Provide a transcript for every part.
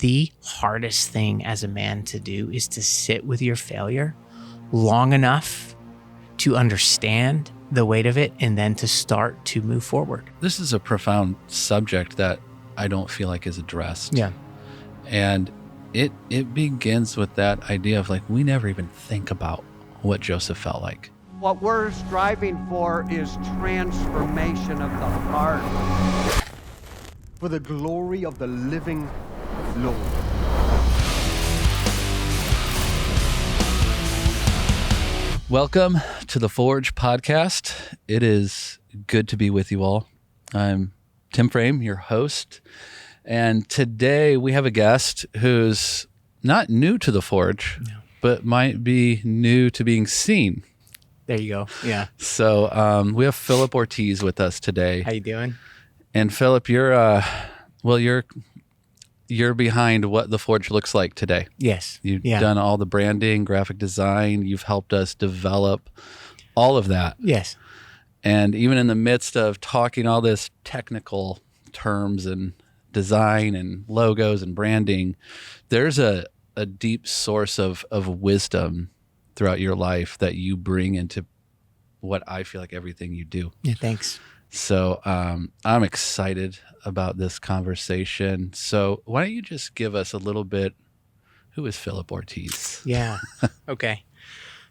the hardest thing as a man to do is to sit with your failure long enough to understand the weight of it and then to start to move forward. This is a profound subject that I don't feel like is addressed. Yeah. And it begins with that idea of like, we never even think about what Joseph felt like. What we're striving for is transformation of the heart for the glory of the living Lord. Welcome to the Forge podcast. It is good to be with you all. I'm Tim Frame, your host. And today we have a guest who's not new to the Forge, but might be new to being seen. There you go. Yeah. So we have Philip Ortiz with us today. How you doing? And Philip, you're behind what the Forge looks like today. Yes. You've done all the branding, graphic design. You've helped us develop all of that. Yes. And even in the midst of talking all this technical terms and design and logos and branding, there's a deep source of wisdom throughout your life that you bring into what I feel like everything you do. Yeah, thanks. So I'm excited about this conversation. So why don't you just give us a little bit, who is Philip Ortiz? Yeah. Okay.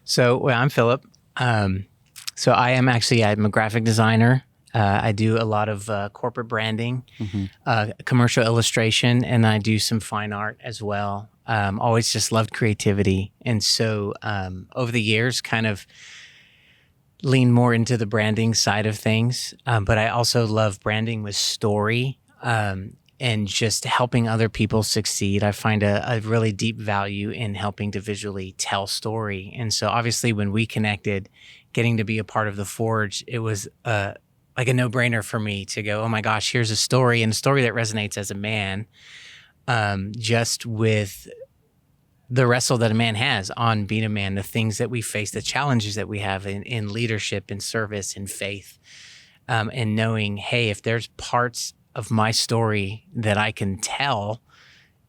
So I'm Philip. So I'm a graphic designer. I do a lot of corporate branding, commercial illustration, and I do some fine art as well. Always just loved creativity. And so over the years, kind of lean more into the branding side of things. But I also love branding with story and just helping other people succeed. I find a really deep value in helping to visually tell story. And so obviously when we connected, getting to be a part of the Forge, it was like a no-brainer for me to go, oh my gosh, here's a story, and a story that resonates as a man, just with the wrestle that a man has on being a man, the things that we face, the challenges that we have in leadership, in service, in faith, and knowing, hey, if there's parts of my story that I can tell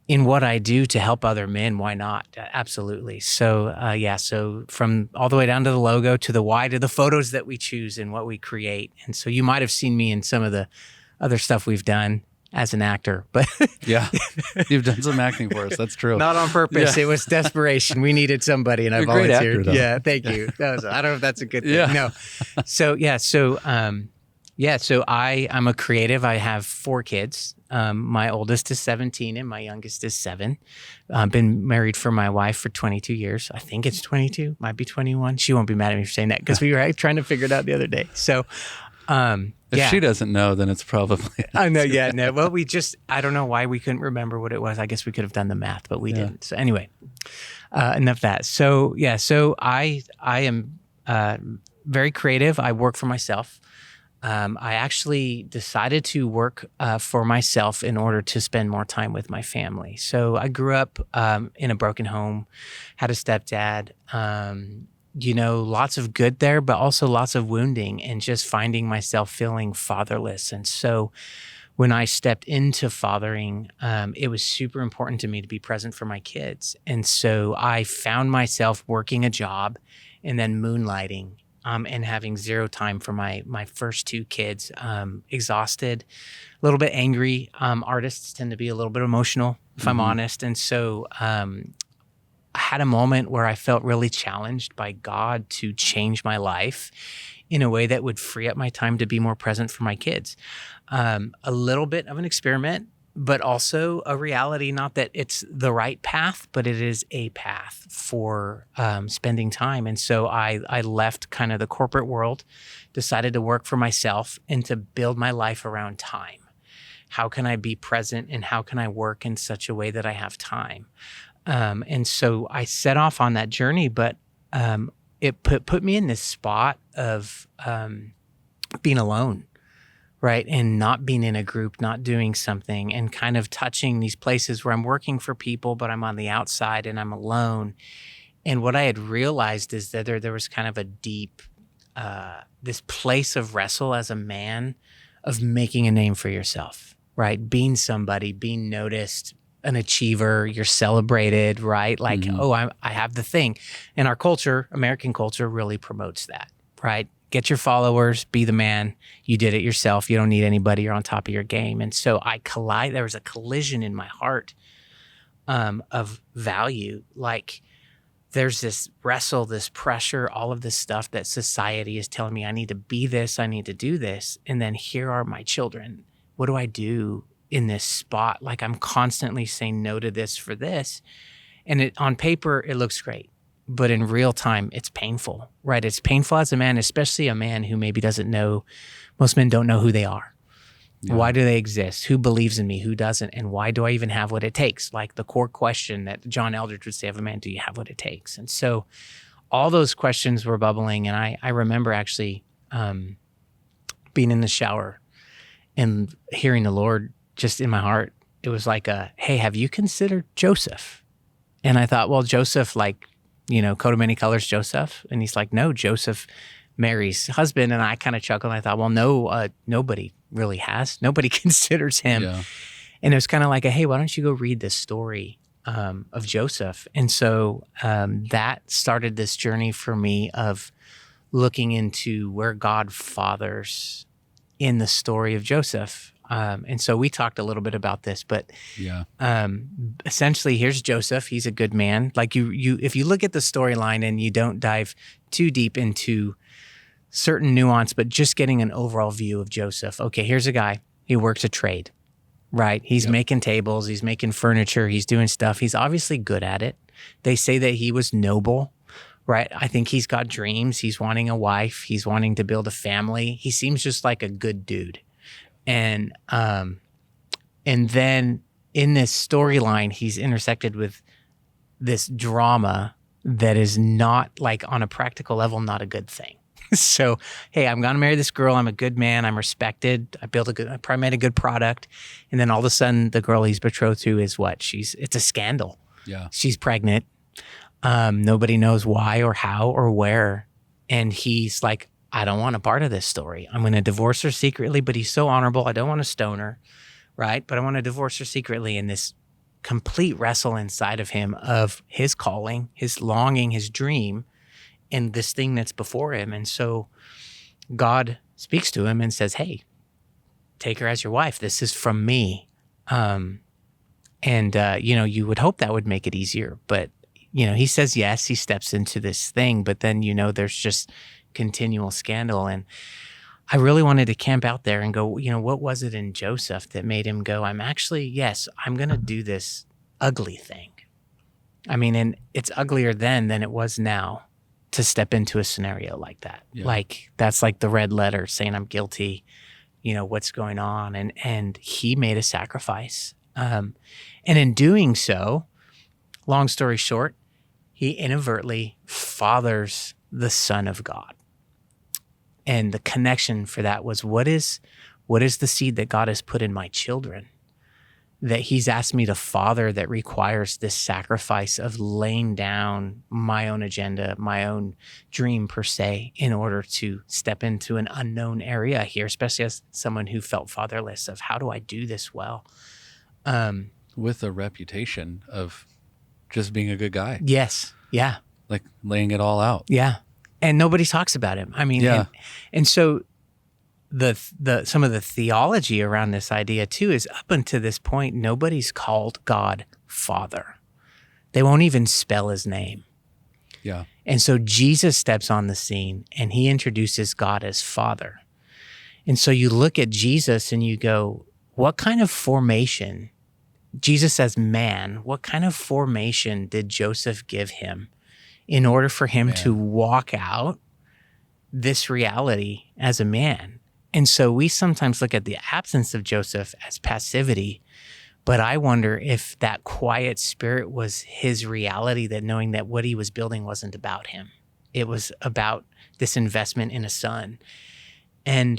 in what I do to help other men, why not? Absolutely. So, so from all the way down to the logo, to the why, to the photos that we choose and what we create. And so you might have seen me in some of the other stuff we've done as an actor, but yeah, you've done some acting for us. That's true. Not on purpose. Yeah. It was desperation. We needed somebody, and I volunteered. Great actor, though. Yeah, thank you. I don't know if that's a good thing. Yeah. No. So I'm a creative. I have 4 kids. My oldest is 17 and my youngest is 7. I've been married for my wife for 22 years. I think it's 22, might be 21. She won't be mad at me for saying that because we were trying to figure it out the other day. So, if she doesn't know, then it's probably. I know. Yeah. No. Well, I don't know why we couldn't remember what it was. I guess we could have done the math, but we didn't. So anyway, enough of that. So I am very creative. I work for myself. I actually decided to work for myself in order to spend more time with my family. So I grew up in a broken home, had a stepdad, lots of good there, but also lots of wounding and just finding myself feeling fatherless. And so when I stepped into fathering, it was super important to me to be present for my kids. And so I found myself working a job and then moonlighting. And having zero time for my first 2 kids, exhausted, a little bit angry. Artists tend to be a little bit emotional, if I'm honest. And so I had a moment where I felt really challenged by God to change my life in a way that would free up my time to be more present for my kids. A little bit of an experiment, but also a reality, not that it's the right path, but it is a path for spending time. And so I left kind of the corporate world, decided to work for myself and to build my life around time. How can I be present and how can I work in such a way that I have time? And so I set off on that journey, but it put me in this spot of being alone. Right. And not being in a group, not doing something, and kind of touching these places where I'm working for people, but I'm on the outside and I'm alone. And what I had realized is that there was kind of a deep, this place of wrestle as a man of making a name for yourself, right? Being somebody, being noticed, an achiever. You're celebrated, right? Like, oh, I have the thing. And our culture, American culture, really promotes that, right? Get your followers, be the man. You did it yourself. You don't need anybody. You're on top of your game. And so there was a collision in my heart of value. Like there's this wrestle, this pressure, all of this stuff that society is telling me I need to be this, I need to do this. And then here are my children. What do I do in this spot? Like I'm constantly saying no to this for this. And on paper, it looks great. But in real time, it's painful, right? It's painful as a man, especially a man who maybe doesn't know, most men don't know who they are. Yeah. Why do they exist? Who believes in me? Who doesn't? And why do I even have what it takes? Like the core question that John Eldredge would say of a man, do you have what it takes? And so all those questions were bubbling. And I remember actually being in the shower and hearing the Lord just in my heart. It was like, hey, have you considered Joseph? And I thought, well, Joseph, like, coat of many colors, Joseph. And he's like, no, Joseph, Mary's husband. And I kind of chuckled. And I thought, well, no, nobody really has. Nobody considers him. Yeah. And it was kind of like, hey, why don't you go read this story of Joseph? And so that started this journey for me of looking into where God fathers in the story of Joseph. And so we talked a little bit about this, but essentially here's Joseph. He's a good man. Like if you look at the storyline and you don't dive too deep into certain nuance, but just getting an overall view of Joseph. Okay, here's a guy. He works a trade, right? He's making tables. He's making furniture. He's doing stuff. He's obviously good at it. They say that he was noble, right? I think he's got dreams. He's wanting a wife. He's wanting to build a family. He seems just like a good dude. And then in this storyline, he's intersected with this drama that is not, like, on a practical level, not a good thing. So, hey, I'm going to marry this girl. I'm a good man. I'm respected. I probably made a good product. And then all of a sudden, the girl he's betrothed to is what? It's a scandal. Yeah. She's pregnant. Nobody knows why or how or where. And he's like, I don't want a part of this story. I'm going to divorce her secretly, but he's so honorable. I don't want to stone her, right? But I want to divorce her secretly. And this complete wrestle inside of him of his calling, his longing, his dream, and this thing that's before him. And so God speaks to him and says, hey, take her as your wife. This is from me. You would hope that would make it easier. But, he says yes, he steps into this thing, but then, there's just continual scandal. And I really wanted to camp out there and go, what was it in Joseph that made him go, I'm going to do this ugly thing. I mean, and it's uglier then than it was now to step into a scenario like that. Yeah. Like, that's like the red letter saying I'm guilty, what's going on. And he made a sacrifice. And in doing so, long story short, he inadvertently fathers the Son of God. And the connection for that was, what is the seed that God has put in my children that he's asked me to father that requires this sacrifice of laying down my own agenda, my own dream per se, in order to step into an unknown area here, especially as someone who felt fatherless, of how do I do this well? With a reputation of just being a good guy. Yes. Yeah. Like laying it all out. Yeah. And nobody talks about him. I mean, yeah. And so the some of the theology around this idea too is, up until this point, nobody's called God Father. They won't even spell his name. Yeah. And so Jesus steps on the scene and he introduces God as Father. And so you look at Jesus and you go, what kind of formation, Jesus as man, what kind of formation did Joseph give him in order for him to walk out this reality as a man? And so we sometimes look at the absence of Joseph as passivity, but I wonder if that quiet spirit was his reality, that knowing that what he was building wasn't about him. It was about this investment in a son. And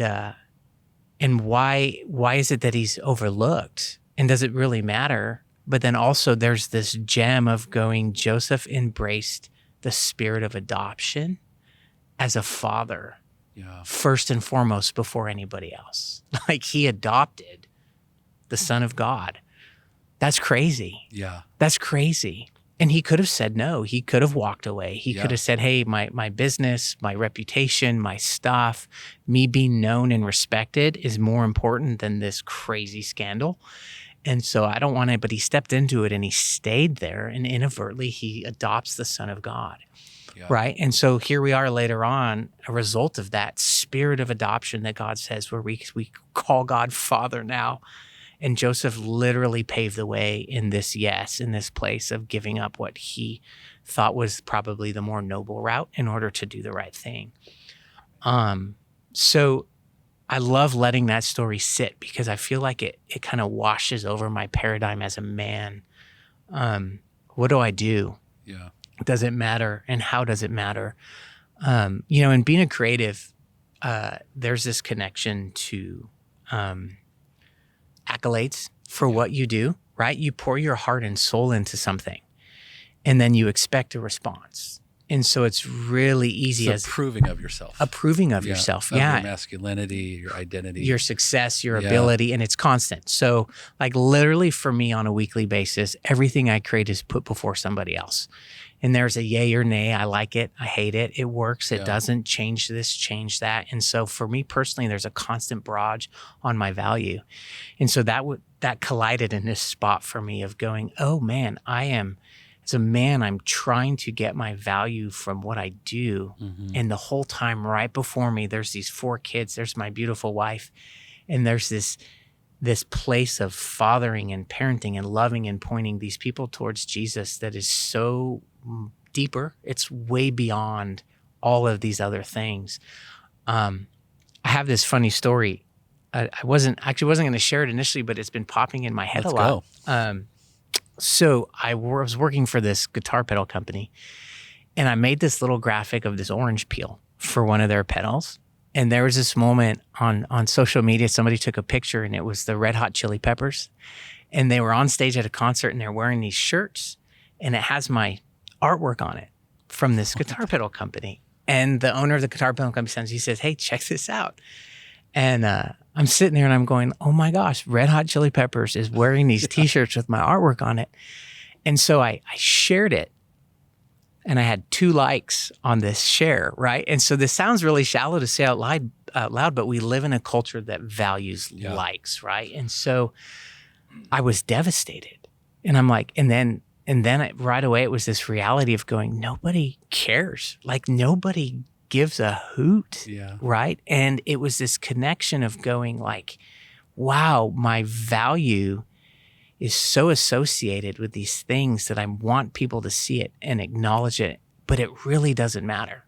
why is it that he's overlooked? And does it really matter? But then also there's this gem of going, Joseph embraced the spirit of adoption as a father, first and foremost, before anybody else. Like, he adopted the Son of God. That's crazy. Yeah. That's crazy. And he could have said no. He could have walked away. He Yeah. could have said, hey, my business, my reputation, my stuff, me being known and respected is more important than this crazy scandal. And so I don't want it, but he stepped into it and he stayed there, and inadvertently he adopts the Son of God. Yeah. Right. And so here we are later on, a result of that spirit of adoption that God says, where we call God Father now. And Joseph literally paved the way in this place of giving up what he thought was probably the more noble route in order to do the right thing. So I love letting that story sit, because I feel like it kind of washes over my paradigm as a man. What do I do? Yeah. Does it matter? And how does it matter? And being a creative, there's this connection to accolades for what you do, right? You pour your heart and soul into something, and then you expect a response. And so it's really easy It's approving of yourself. Yourself. Of your masculinity, your identity. Your success, your ability, and it's constant. So like literally for me on a weekly basis, everything I create is put before somebody else. And there's a yay or nay. I like it. I hate it. It works. It doesn't. Change this, change that. And so for me personally, there's a constant barrage on my value. And so that collided in this spot for me of going, oh man, as a man, I'm trying to get my value from what I do. Mm-hmm. And the whole time right before me, there's these 4 kids. There's my beautiful wife. And there's this place of fathering and parenting and loving and pointing these people towards Jesus that is so deeper. It's way beyond all of these other things. I have this funny story. I wasn't going to share it initially, but it's been popping in my head a lot. So I was working for this guitar pedal company, and I made this little graphic of this orange peel for one of their pedals. And there was this moment on social media, somebody took a picture, and it was the Red Hot Chili Peppers. And they were on stage at a concert, and they're wearing these shirts, and it has my artwork on it from this guitar pedal company. And the owner of the guitar pedal company he says, hey, check this out. And I'm sitting there and I'm going, oh my gosh, Red Hot Chili Peppers is wearing these t-shirts with my artwork on it. And so I shared it, and I had 2 likes on this share, right? And so this sounds really shallow to say out loud, but we live in a culture that values likes, right? And so I was devastated. And I'm like, and then right away it was this reality of going, nobody cares. Like nobody gives a hoot, right? And it was this connection of going like, wow, my value is so associated with these things that I want people to see it and acknowledge it, but it really doesn't matter,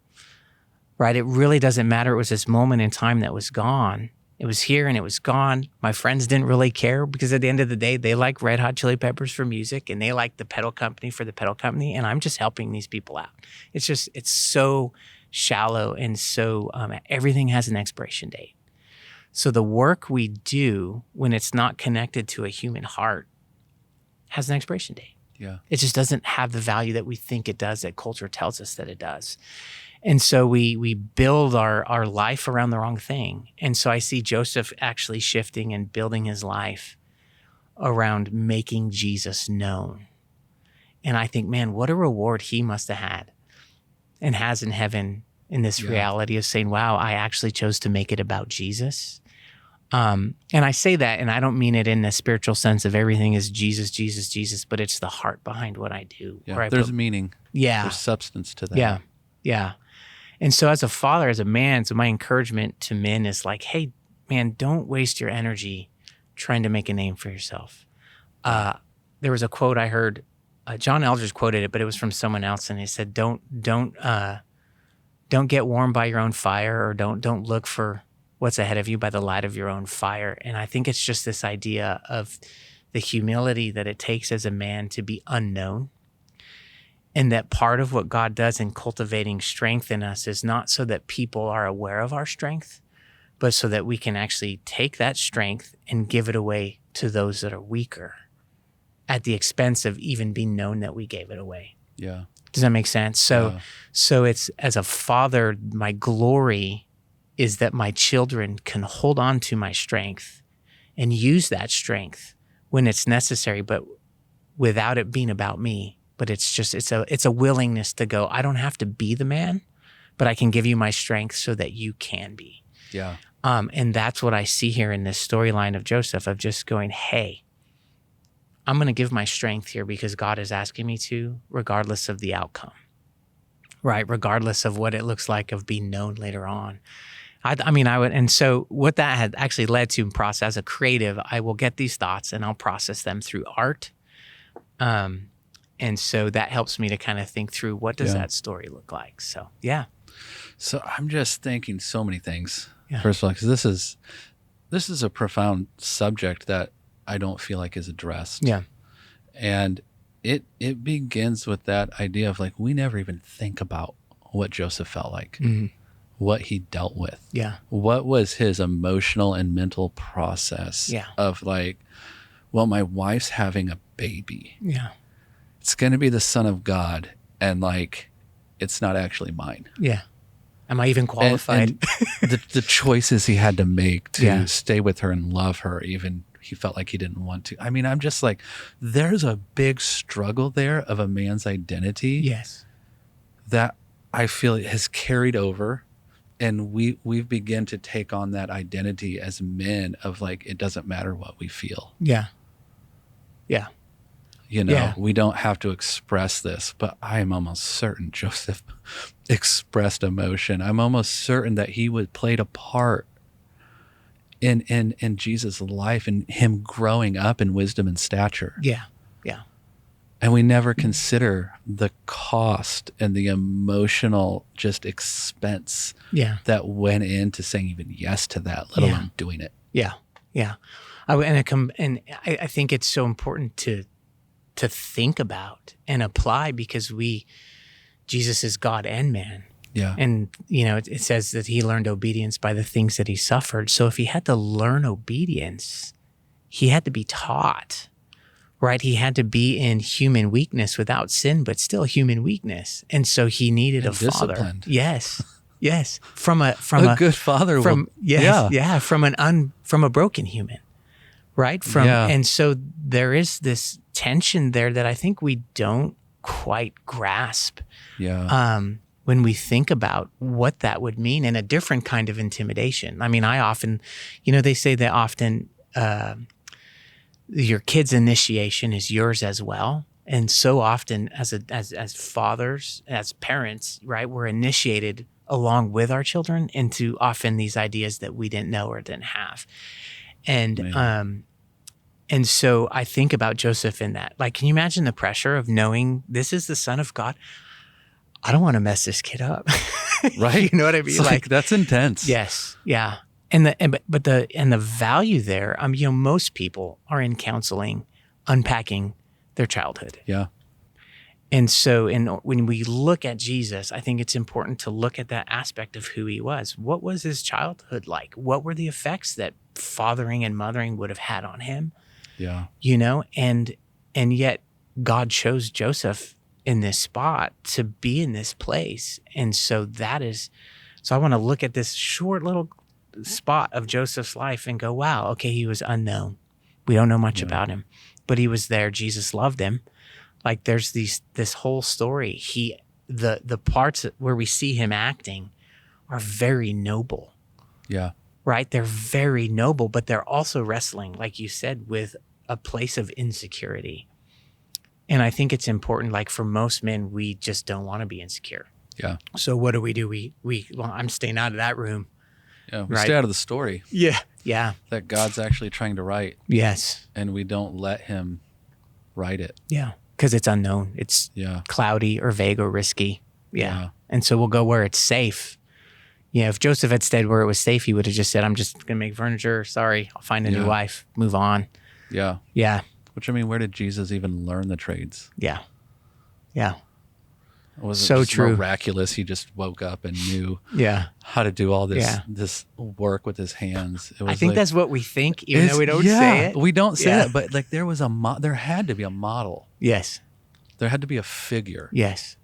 right? It really doesn't matter. It was this moment in time that was gone. It was here and it was gone. My friends didn't really care, because at the end of the day, they like Red Hot Chili Peppers for music, and they like the pedal company for the pedal company, and I'm just helping these people out. It's so shallow, and so everything has an expiration date. So the work we do when it's not connected to a human heart has an expiration date. Yeah. It just doesn't have the value that we think it does, that culture tells us that it does. And so we build our life around the wrong thing. And so I see Joseph actually shifting and building his life around making Jesus known. And I think, man, what a reward he must have had and has in heaven, in this reality of saying, wow, I actually chose to make it about Jesus. And I say that, and I don't mean it in the spiritual sense of everything is Jesus, Jesus, Jesus, but it's the heart behind what I do. Yeah, there's meaning. Yeah. There's substance to that. Yeah. Yeah. And so as a father, as a man, so my encouragement to men is like, hey, man, don't waste your energy trying to make a name for yourself. There was a quote I heard, John Eldridge quoted it, but it was from someone else, and he said, don't get warmed by your own fire, or don't look for what's ahead of you by the light of your own fire. And I think it's just this idea of the humility that it takes as a man to be unknown. And that part of what God does in cultivating strength in us is not so that people are aware of our strength, but so that we can actually take that strength and give it away to those that are weaker at the expense of even being known that we gave it away. Yeah. Does that make sense? So it's, as a father, my glory is that my children can hold on to my strength and use that strength when it's necessary, but without it being about me. But it's a willingness to go, I don't have to be the man, but I can give you my strength so that you can be. Yeah. And that's what I see here in this storyline of Joseph, of just going, hey, I'm going to give my strength here because God is asking me to, regardless of the outcome, right? Regardless of what it looks like of being known later on. I would, and so what that had actually led to in process as a creative, I will get these thoughts and I'll process them through art. And so that helps me to kind of think through, what does that story look like? So, yeah. So I'm just thinking so many things. Yeah. First of all, because this is a profound subject that I don't feel like is addressed. Yeah. And it begins with that idea of like, we never even think about what Joseph felt like, what he dealt with. Yeah. What was his emotional and mental process of like, well, my wife's having a baby. Yeah. It's going to be the son of God. And like, it's not actually mine. Yeah. Am I even qualified? And the choices he had to make to stay with her and love her, even he felt like he didn't want to. I mean, I'm just like, there's a big struggle there of a man's identity. Yes. That I feel has carried over, and we've begun to take on that identity as men of like, it doesn't matter what we feel. Yeah. Yeah. You know, we don't have to express this, but I am almost certain Joseph expressed emotion. I'm almost certain that he played a part in Jesus' life and him growing up in wisdom and stature. Yeah. Yeah. And we never consider the cost and the emotional just expense that went into saying even yes to that, let alone doing it. Yeah. Yeah. I think it's so important to think about and apply, because Jesus is God and man. Yeah. And, it says that he learned obedience by the things that he suffered. So if he had to learn obedience, he had to be taught, right? He had to be in human weakness without sin, but still human weakness. And so he needed a father. Disciplined. Yes. Yes. From a good father. From a broken human. Right. And so there is this tension there that I think we don't quite grasp. Yeah. When we think about what that would mean, and a different kind of intimidation. I mean, I often, they say that often your kid's initiation is yours as well. And so often as fathers, as parents, right, we're initiated along with our children into often these ideas that we didn't know or didn't have. And so I think about Joseph in that. Like, can you imagine the pressure of knowing this is the son of God? I don't want to mess this kid up. Right? You know what I mean? It's like that's intense. Yes. Yeah. And the value there, most people are in counseling, unpacking their childhood. Yeah. And so when we look at Jesus, I think it's important to look at that aspect of who he was. What was his childhood like? What were the effects that fathering and mothering would have had on him? Yeah. And yet God chose Joseph in this spot to be in this place. And so I want to look at this short little spot of Joseph's life and go, wow, okay, he was unknown. We don't know much about him, but he was there. Jesus loved him. Like, there's this whole story. The parts where we see him acting are very noble. Yeah. Right? They're very noble, but they're also wrestling, like you said, with a place of insecurity. And I think it's important, like for most men, we just don't want to be insecure. Yeah. So what do? Well, I'm staying out of that room. Yeah. We stay out of the story. Yeah. Yeah. That God's actually trying to write. Yes. And we don't let him write it. Yeah. Because it's unknown. It's cloudy or vague or risky. Yeah. And so we'll go where it's safe. If Joseph had stayed where it was safe, he would have just said, I'm just going to make furniture. Sorry, I'll find a new wife. Move on. Yeah. Yeah. Which, I mean, where did Jesus even learn the trades? Yeah. Yeah. Was it so just true. Miraculous? He just woke up and knew how to do all this work with his hands. It was I think that's what we think, even though we don't say it. We don't say it, but like there was there had to be a model. Yes. There had to be a figure. Yes.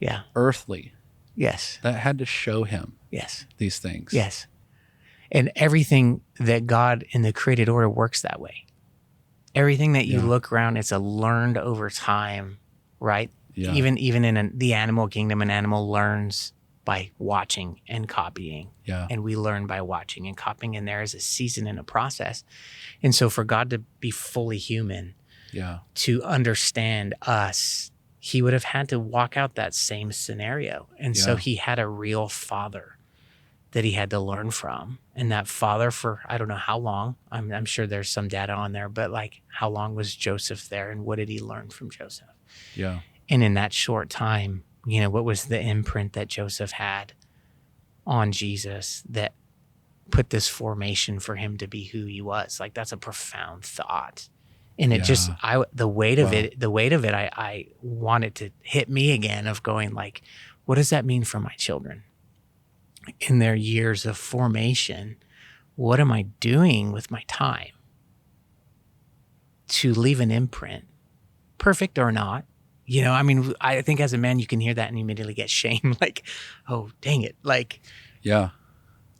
Yeah. Earthly. Yes. That had to show him these things. Yes. And everything that God in the created order works that way. Everything that you Yeah. look around, it's a learned over time, right? Yeah. Even in the animal kingdom, an animal learns by watching and copying. Yeah. And we learn by watching and copying. And there is a season and a process. And so for God to be fully human, Yeah. to understand us, he would have had to walk out that same scenario. And so Yeah. he had a real father that he had to learn from. And that father, for I don't know how long, I'm sure there's some data on there, but like, how long was Joseph there and what did he learn from Joseph? Yeah. And in that short time, you know, what was the imprint that Joseph had on Jesus that put this formation for him to be who he was? Like, that's a profound thought. And it just, the weight of it, I wanted to hit me again of going like, what does that mean for my children in their years of formation? What am I doing with my time to leave an imprint, perfect or not? You know, I mean, I think as a man, you can hear that and immediately get shame. Like, oh, dang it. Like, Yeah.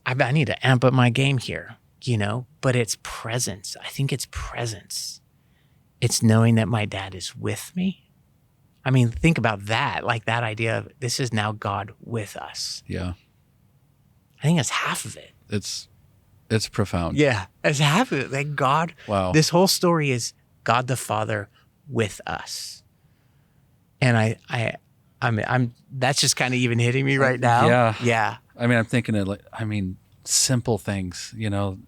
I need to amp up my game here, you know, but it's presence. I think it's presence. It's knowing that my dad is with me. I mean, think about that, like that idea of this is now God with us. Yeah. I think that's half of it. It's profound. Yeah, that's half of it. Like God, Wow. This whole story is God the Father with us. And I'm that's just kind of even hitting me right now. Yeah. Yeah. I mean, I'm thinking of simple things, you know,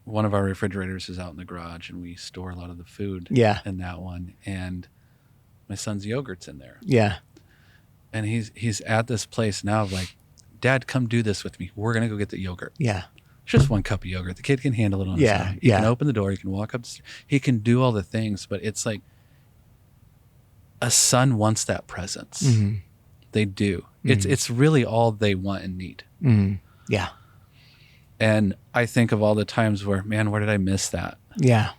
one of our refrigerators is out in the garage and we store a lot of the food in that one. And my son's yogurt's in there. Yeah. And he's at this place now of like, Dad, come do this with me. We're going to go get the yogurt. Yeah. It's just one cup of yogurt. The kid can handle it on his own. He can open the door. He can walk up the stairs. He can do all the things, but it's like a son wants that presence. Mm-hmm. They do. Mm-hmm. It's really all they want and need. Mm-hmm. Yeah. And I think of all the times where, man, where did I miss that? Yeah.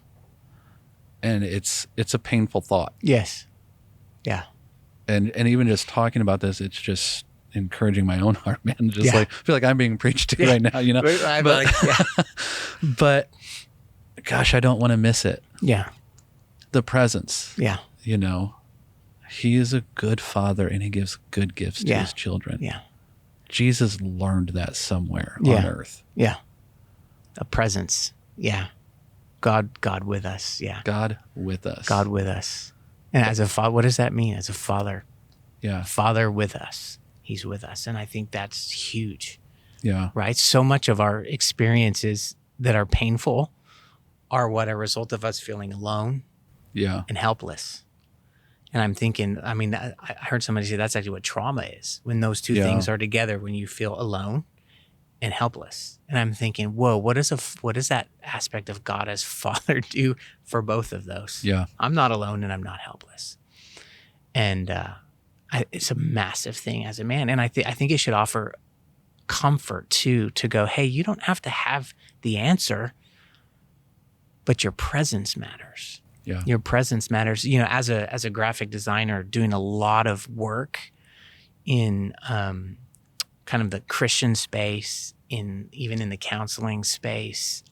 And it's a painful thought. Yes. Yeah. And even just talking about this, it's just encouraging my own heart, man. Just like, I feel like I'm being preached to right now, you know? But gosh, I don't want to miss it. Yeah. The presence. Yeah. You know, he is a good father and he gives good gifts to his children. Yeah. Jesus learned that somewhere on earth. Yeah. A presence. Yeah. God with us. Yeah. God with us. God with us. And as a father, what does that mean? As a father? Yeah. Father with us. He's with us. And I think that's huge. Yeah. Right? So much of our experiences that are painful are what a result of us feeling alone and helpless. And I'm thinking, I mean, I heard somebody say that's actually what trauma is, when those two things are together, when you feel alone and helpless. And I'm thinking, whoa, what does that aspect of God as Father do for both of those? Yeah. I'm not alone and I'm not helpless. And it's a massive thing as a man. And I think it should offer comfort too, to go, hey, you don't have to have the answer, but your presence matters. Yeah. Your presence matters. You know, as a graphic designer, doing a lot of work in kind of the Christian space, even in the counseling space,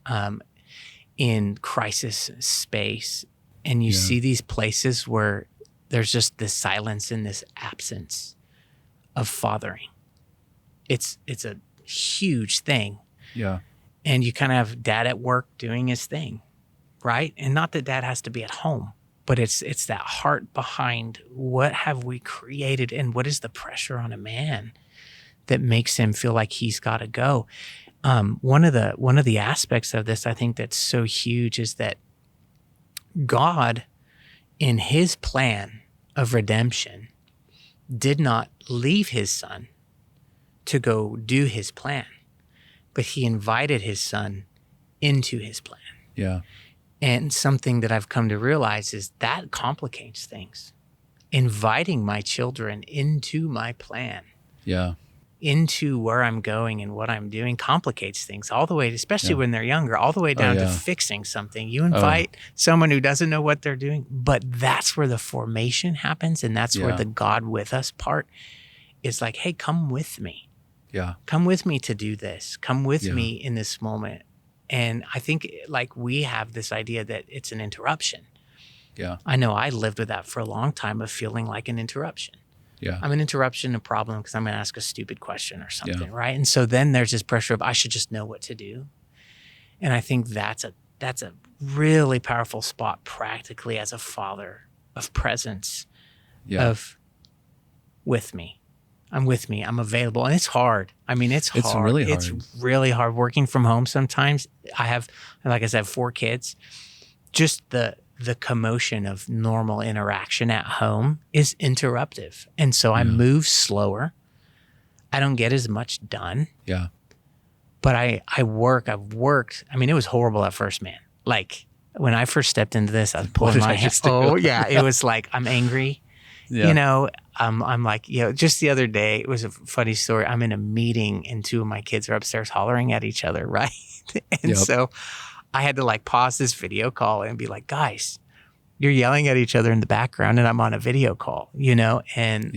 in crisis space, and you see these places where there's just this silence and this absence of fathering. It's a huge thing. Yeah. And you kind of have dad at work doing his thing. Right? And not that dad has to be at home, but it's that heart behind what have we created and what is the pressure on a man that makes him feel like he's got to go. One of the aspects of this, I think, that's so huge is that God, in his plan of redemption, did not leave his son to go do his plan, but he invited his son into his plan. Yeah. And something that I've come to realize is that complicates things. Inviting my children into my plan, into where I'm going and what I'm doing complicates things all the way, especially when they're younger, all the way down to fixing something. You invite someone who doesn't know what they're doing, but that's where the formation happens. And that's where the God with us part is like, hey, come with me. Yeah. Come with me to do this. Come with me in this moment. And I think like we have this idea that it's an interruption. Yeah. I know I lived with that for a long time of feeling like an interruption. Yeah. I'm an interruption, a problem because I'm going to ask a stupid question or something, Yeah. right? And so then there's this pressure of I should just know what to do. And I think that's a really powerful spot practically as a father of presence, of with me. I'm with me. I'm available. And it's hard. I mean, it's hard. It's really hard. It's really hard working from home sometimes. I have, like I said, 4 kids. Just the commotion of normal interaction at home is interruptive. And so I move slower. I don't get as much done. Yeah. But I've worked. I mean, it was horrible at first, man. Like when I first stepped into this, I was pulling my hair. Oh yeah. It was like, I'm angry. Yeah. You know, I'm like, just the other day, it was a funny story. I'm in a meeting and 2 of my kids are upstairs hollering at each other, right? And so I had to like pause this video call and be like, guys, you're yelling at each other in the background and I'm on a video call, you know? And,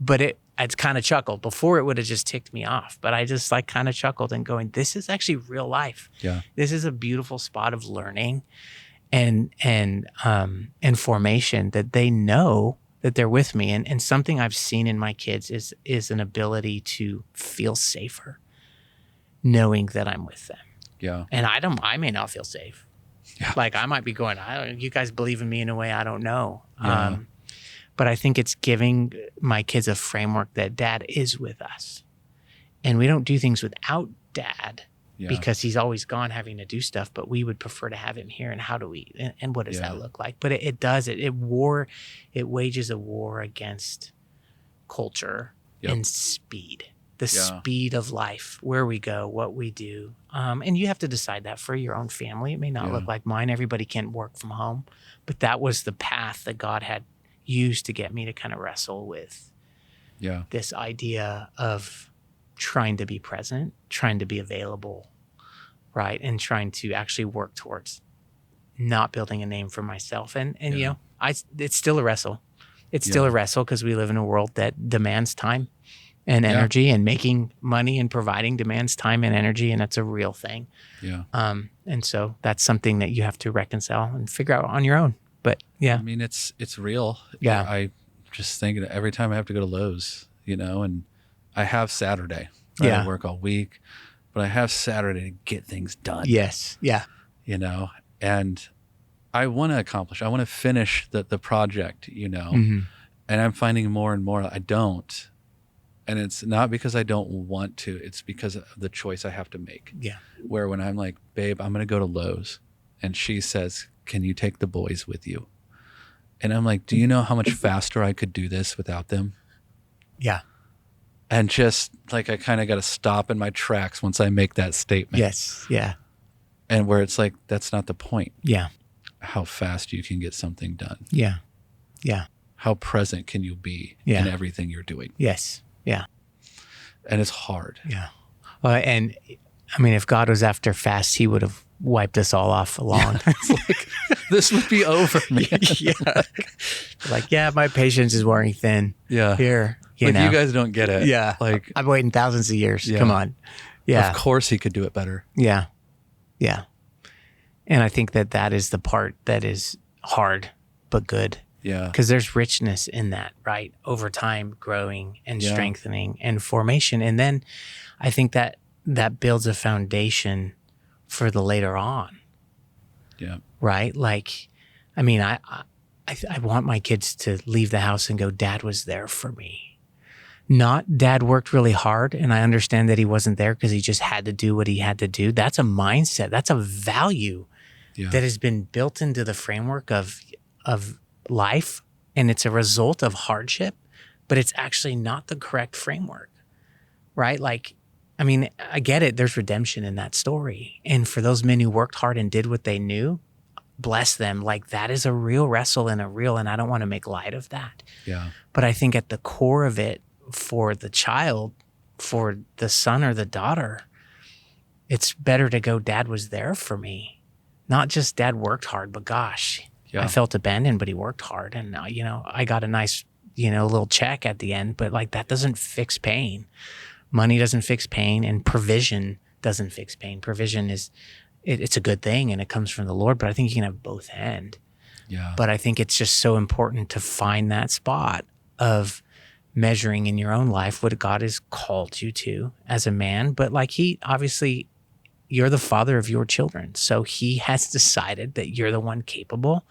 but I'd kind of chuckled. Before it would have just ticked me off, but I just like kind of chuckled and going, this is actually real life. Yeah. This is a beautiful spot of learning and formation that they know that they're with me. And something I've seen in my kids is an ability to feel safer knowing that I'm with them. Yeah. And I may not feel safe. Yeah. Like I might be going, you guys believe in me in a way I don't know. Yeah. But I think it's giving my kids a framework that dad is with us. And we don't do things without dad because he's always gone having to do stuff, but we would prefer to have him here. And how do we, and what does that look like? But it wages a war against culture and speed, the speed of life, where we go, what we do. And you have to decide that for your own family. It may not look like mine. Everybody can't work from home, but that was the path that God had used to get me to kind of wrestle with this idea of trying to be present, trying to be available, right? And trying to actually work towards not building a name for myself. And you know, it's still a wrestle. It's still a wrestle because we live in a world that demands time and energy, and making money and providing demands time and energy. And that's a real thing. Yeah. And so that's something that you have to reconcile and figure out on your own. But I mean, it's real. Yeah. I just think that every time I have to go to Lowe's, you know, and I have Saturday. I work all week, but I have Saturday to get things done. Yes. Yeah. You know, and I want to accomplish, I want to finish the project, you know, and I'm finding more and more I don't. And it's not because I don't want to, it's because of the choice I have to make. Yeah. Where when I'm like, babe, I'm going to go to Lowe's, and she says, can you take the boys with you? And I'm like, do you know how much faster I could do this without them? Yeah. And just like, I kind of got to stop in my tracks once I make that statement. Yes. Yeah. And where it's like, that's not the point. Yeah. How fast you can get something done. Yeah. Yeah. How present can you be in everything you're doing? Yes. Yeah. And it's hard. Yeah. Well, and I mean, if God was after fast, he would have wiped us all off long. It's like, this would be over, man. Like, my patience is wearing thin. Yeah. Here, you guys don't get it. Yeah. Like, I've waited thousands of years. Come on. Yeah. Of course he could do it better. Yeah. Yeah. And I think that is the part that is hard, but good. Yeah. Because there's richness in that, right? Over time, growing and strengthening and formation. And then I think that builds a foundation for the later on. Yeah. Right? Like, I mean, I want my kids to leave the house and go, Dad was there for me. Not Dad worked really hard and I understand that he wasn't there because he just had to do what he had to do. That's a mindset. That's a value that has been built into the framework of life, and it's a result of hardship, but it's actually not the correct framework, right? Like, I mean, I get it. There's redemption in that story. And for those men who worked hard and did what they knew, bless them. Like, that is a real wrestle and I don't want to make light of that. Yeah. But I think at the core of it, for the child, for the son or the daughter, it's better to go, Dad was there for me. Not just Dad worked hard, but gosh, I felt abandoned, but he worked hard. And, you know, I got a nice, you know, little check at the end, but like that doesn't fix pain. Money doesn't fix pain, and provision doesn't fix pain. Provision it's a good thing and it comes from the Lord, but I think you can have both end. Yeah. But I think it's just so important to find that spot of measuring in your own life what God has called you to as a man. But like obviously, you're the father of your children. So he has decided that you're the one capable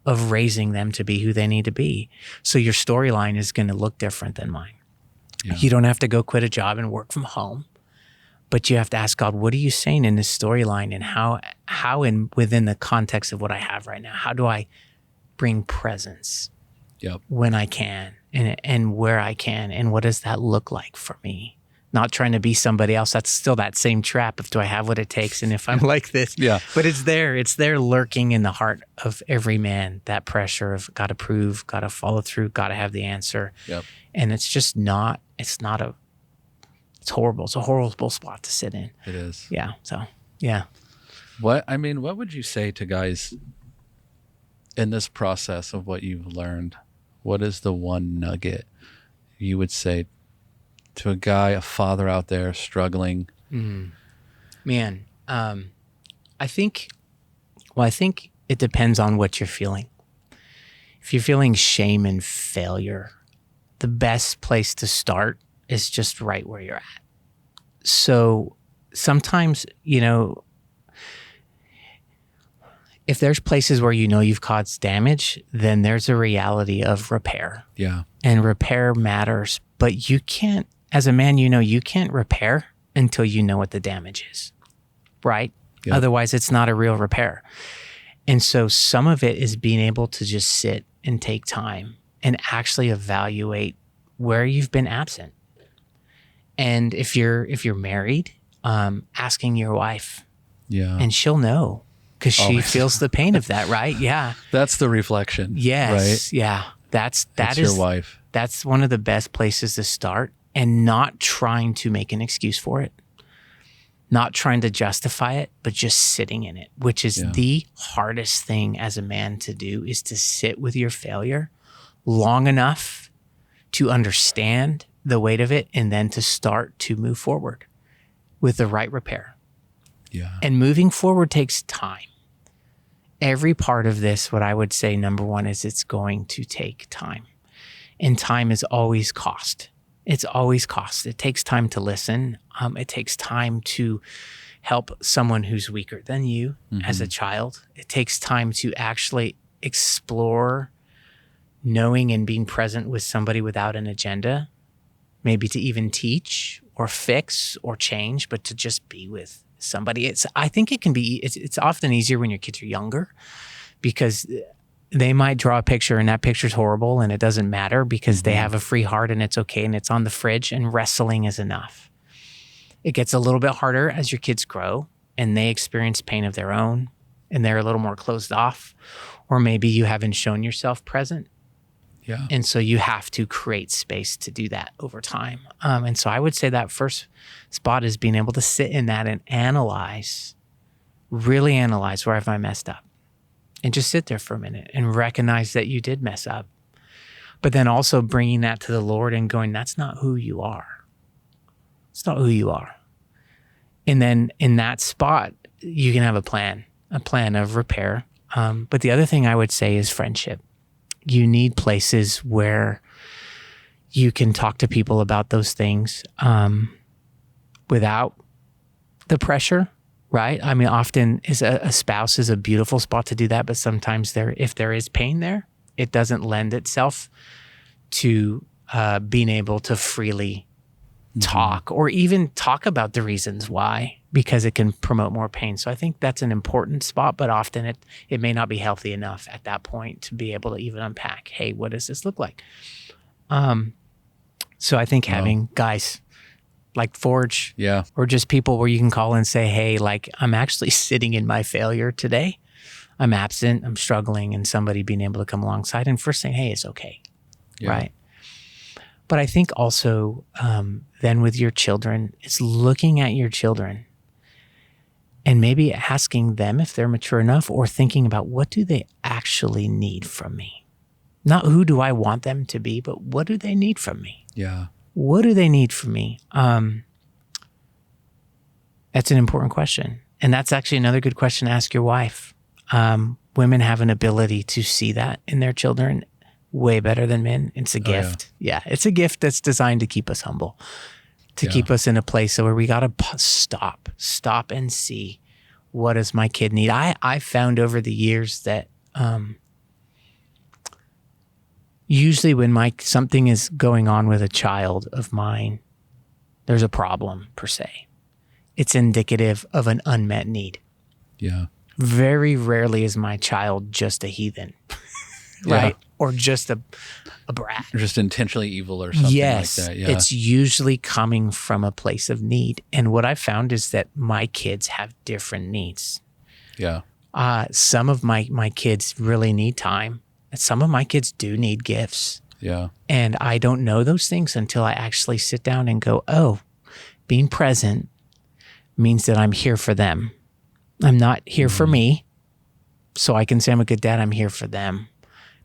of raising them to be who they need to be. So your storyline is going to look different than mine. Yeah. You don't have to go quit a job and work from home, but you have to ask God, what are you saying in this storyline? And how within the context of what I have right now, how do I bring presence Yep. when I can and where I can? And what does that look like for me? Not trying to be somebody else. That's still that same trap of, do I have what it takes? And if I'm like this, Yeah. But it's there lurking in the heart of every man, that pressure of got to prove, got to follow through, got to have the answer. Yep. And it's just it's horrible. It's a horrible spot to sit in. It is. Yeah. So, yeah. What would you say to guys in this process of what you've learned? What is the one nugget you would say to a guy, a father out there struggling? Man, I think it depends on what you're feeling. If you're feeling shame and failure, the best place to start is just right where you're at. So sometimes, if there's places where you've caused damage, then there's a reality of repair. Yeah. And repair matters, but you can't, as a man, you can't repair until you know what the damage is, right? Yep. Otherwise, it's not a real repair. And so some of it is being able to just sit and take time and actually evaluate where you've been absent. And if you're married, asking your wife, Yeah. and she'll know because she Always. feels the pain of that, right? Yeah. That's the reflection. Yes. Right? Yeah. That's your wife. That's one of the best places to start, and not trying to make an excuse for it, not trying to justify it, but just sitting in it, which is the hardest thing as a man to do, is to sit with your failure long enough to understand the weight of it, and then to start to move forward with the right repair. Yeah. And moving forward takes time. Every part of this, what I would say, number one, is it's going to take time. And time is always cost. It's always cost. It takes time to listen. It takes time to help someone who's weaker than you as a child. It takes time to actually explore knowing and being present with somebody without an agenda, maybe to even teach or fix or change, but to just be with somebody. I think it can be, it's often easier when your kids are younger, because they might draw a picture and that picture's horrible and it doesn't matter because they have a free heart and it's okay and it's on the fridge, and wrestling is enough. It gets a little bit harder as your kids grow and they experience pain of their own and they're a little more closed off, or maybe you haven't shown yourself present. Yeah. And so you have to create space to do that over time. And so I would say that first spot is being able to sit in that and really analyze, where have I messed up? And just sit there for a minute and recognize that you did mess up. But then also bringing that to the Lord and going, that's not who you are. It's not who you are. And then in that spot, you can have a plan of repair. But the other thing I would say is friendship. You need places where you can talk to people about those things without the pressure, right? I mean, often a spouse is a beautiful spot to do that, but sometimes if there is pain there, it doesn't lend itself to being able to freely talk or even talk about the reasons why, because it can promote more pain. So I think that's an important spot, but often it may not be healthy enough at that point to be able to even unpack, hey, what does this look like? So I think having guys like Forge, or just people where you can call and say, hey, like, I'm actually sitting in my failure today. I'm absent, I'm struggling, and somebody being able to come alongside and first saying, hey, it's okay, right? But I think also then with your children, it's looking at your children and maybe asking them if they're mature enough, or thinking about, what do they actually need from me? Not who do I want them to be, but what do they need from me? Yeah. What do they need from me? And That's an important question. And that's actually another good question to ask your wife. Women have an ability to see that in their children way better than men. It's a gift. Yeah, it's a gift that's designed to keep us humble, to keep us in a place where we got to stop and see, what does my kid need? I found over the years that usually when something is going on with a child of mine, there's a problem per se. It's indicative of an unmet need. Yeah. Very rarely is my child just a heathen, right? Or just a brat. Or just intentionally evil or something like that. Yeah. It's usually coming from a place of need. And what I found is that my kids have different needs. Yeah. Some of my kids really need time. And some of my kids do need gifts. Yeah. And I don't know those things until I actually sit down and go, oh, being present means that I'm here for them. I'm not here for me, so I can say I'm a good dad. I'm here for them,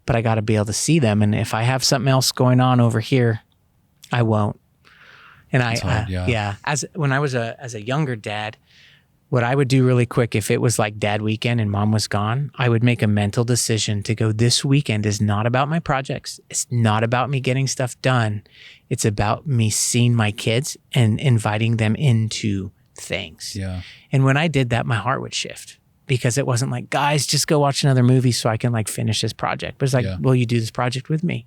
but I got to be able to see them. And if I have something else going on over here, I won't. And when I was as a younger dad, what I would do really quick, if it was like dad weekend and mom was gone, I would make a mental decision to go, this weekend is not about my projects. It's not about me getting stuff done. It's about me seeing my kids and inviting them into things. Yeah. And when I did that, my heart would shift, because it wasn't like, guys, just go watch another movie so I can like finish this project. But it's like, will you do this project with me?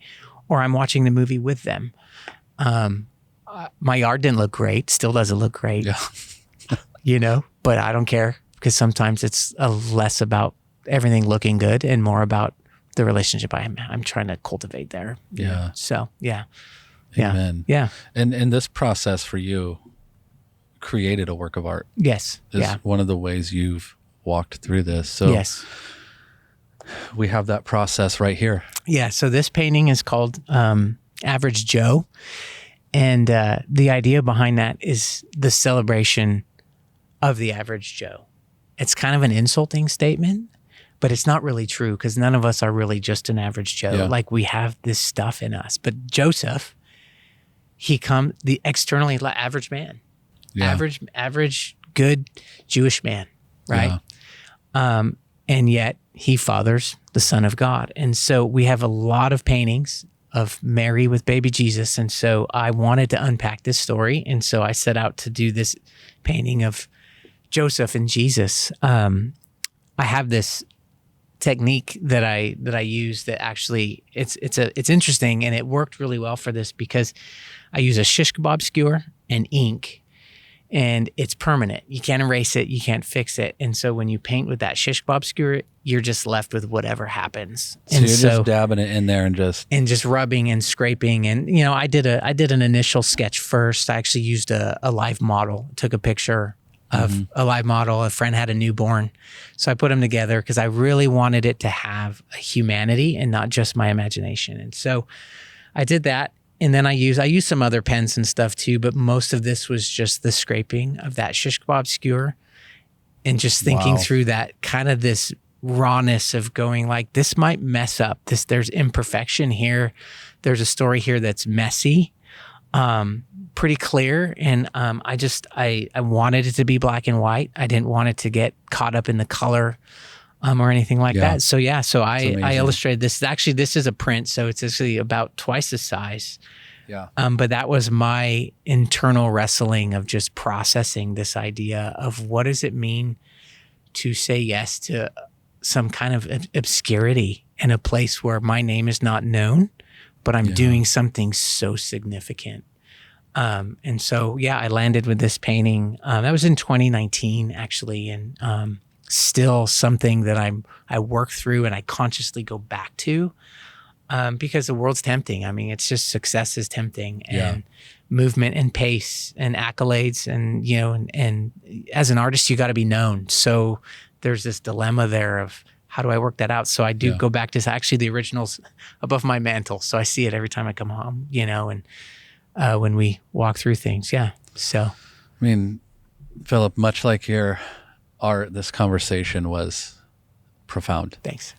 Or I'm watching the movie with them. My yard didn't look great. Still doesn't look great. Yeah. But I don't care, because sometimes it's less about everything looking good and more about the relationship I'm trying to cultivate there. Yeah. So, yeah. Amen. Yeah. And this process for you created a work of art. Yes. Is one of the ways you've walked through this. So yes, we have that process right here. Yeah. So this painting is called Average Joe. And the idea behind that is the celebration of the average Joe. It's kind of an insulting statement, but it's not really true, because none of us are really just an average Joe. Yeah. Like, we have this stuff in us. But Joseph, the externally average man. Yeah. Average, good Jewish man, right? Yeah. And yet he fathers the Son of God. And so we have a lot of paintings of Mary with baby Jesus. And so I wanted to unpack this story. And so I set out to do this painting of Joseph and Jesus. I have this technique that I use that actually it's interesting, and it worked really well for this, because I use a shish kebab skewer and ink. And it's permanent. You can't erase it. You can't fix it. And so when you paint with that shish kebab skewer, you're just left with whatever happens. So and you're just dabbing it in there and just rubbing and scraping. And I did an initial sketch first. I actually used a live model. Took a picture of a live model. A friend had a newborn, so I put them together because I really wanted it to have a humanity and not just my imagination. And so I did that. And then I use some other pens and stuff too, but most of this was just the scraping of that shish kebab skewer, and just thinking through that kind of this rawness of going like, this might mess up. There's imperfection here. There's a story here that's messy, pretty clear. And I wanted it to be black and white. I didn't want it to get caught up in the color or anything like that. So I illustrated this. Actually, this is a print, so it's actually about twice the size. Yeah. But that was my internal wrestling of just processing this idea of, what does it mean to say yes to some kind of obscurity in a place where my name is not known, but I'm doing something so significant. And so, I landed with this painting. That was in 2019, actually. And still something that I work through and I consciously go back to, because the world's tempting. I mean, it's just, success is tempting, and movement and pace and accolades, and and as an artist, you got to be known. So there's this dilemma there of, how do I work that out? So I do go back to actually the originals above my mantle. So I see it every time I come home, and when we walk through things. Yeah. So, I mean, Philip, much like your art, this conversation was profound. Thanks.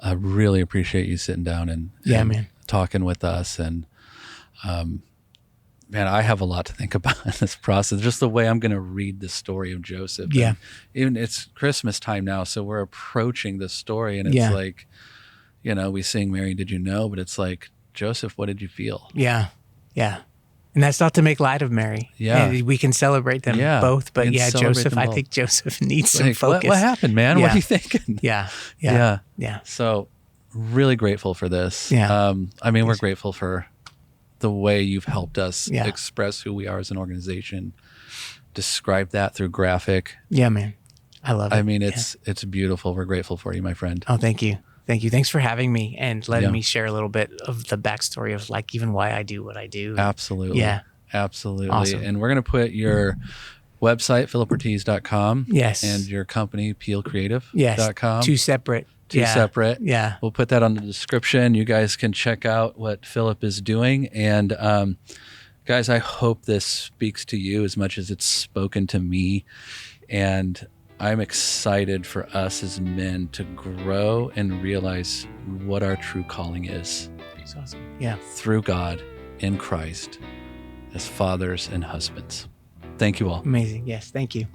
I really appreciate you sitting down and man, talking with us. And man, I have a lot to think about in this process. Just the way I'm going to read the story of Joseph. Yeah. And even it's Christmas time now, so we're approaching this story, and it's Yeah. like, you know, we sing "Mary, Did You Know?" but it's like, Joseph, what did you feel? Yeah. Yeah. And that's not to make light of Mary. Yeah. And we can celebrate them Yeah. both. We But can yeah, celebrate Joseph, them I both. think Joseph needs some Like, focus. what happened, man? What Yeah. are you thinking? Yeah. Yeah. Yeah. Yeah. So really grateful for this. Yeah. I mean, we're grateful for the way you've helped us Yeah. express who we are as an organization, describe that through graphic. Yeah, man. I love it. I mean, Yeah. it's beautiful. We're grateful for you, my friend. Oh, thank you. Thank you. Thanks for having me and letting Yeah. me share a little bit of the backstory of like even why I do what I do. Absolutely. Yeah. Absolutely. Awesome. And we're going to put your website, philiportiz.com. Yes. And your company, peelcreative.com. Yes. Two separate. Two Yeah. separate. Yeah. We'll put that on the description. You guys can check out what Philip is doing. And guys, I hope this speaks to you as much as it's spoken to me. And I'm excited for us as men to grow and realize what our true calling is It's awesome. Yeah. through God in Christ as fathers and husbands. Thank you all. Amazing. Yes. Thank you.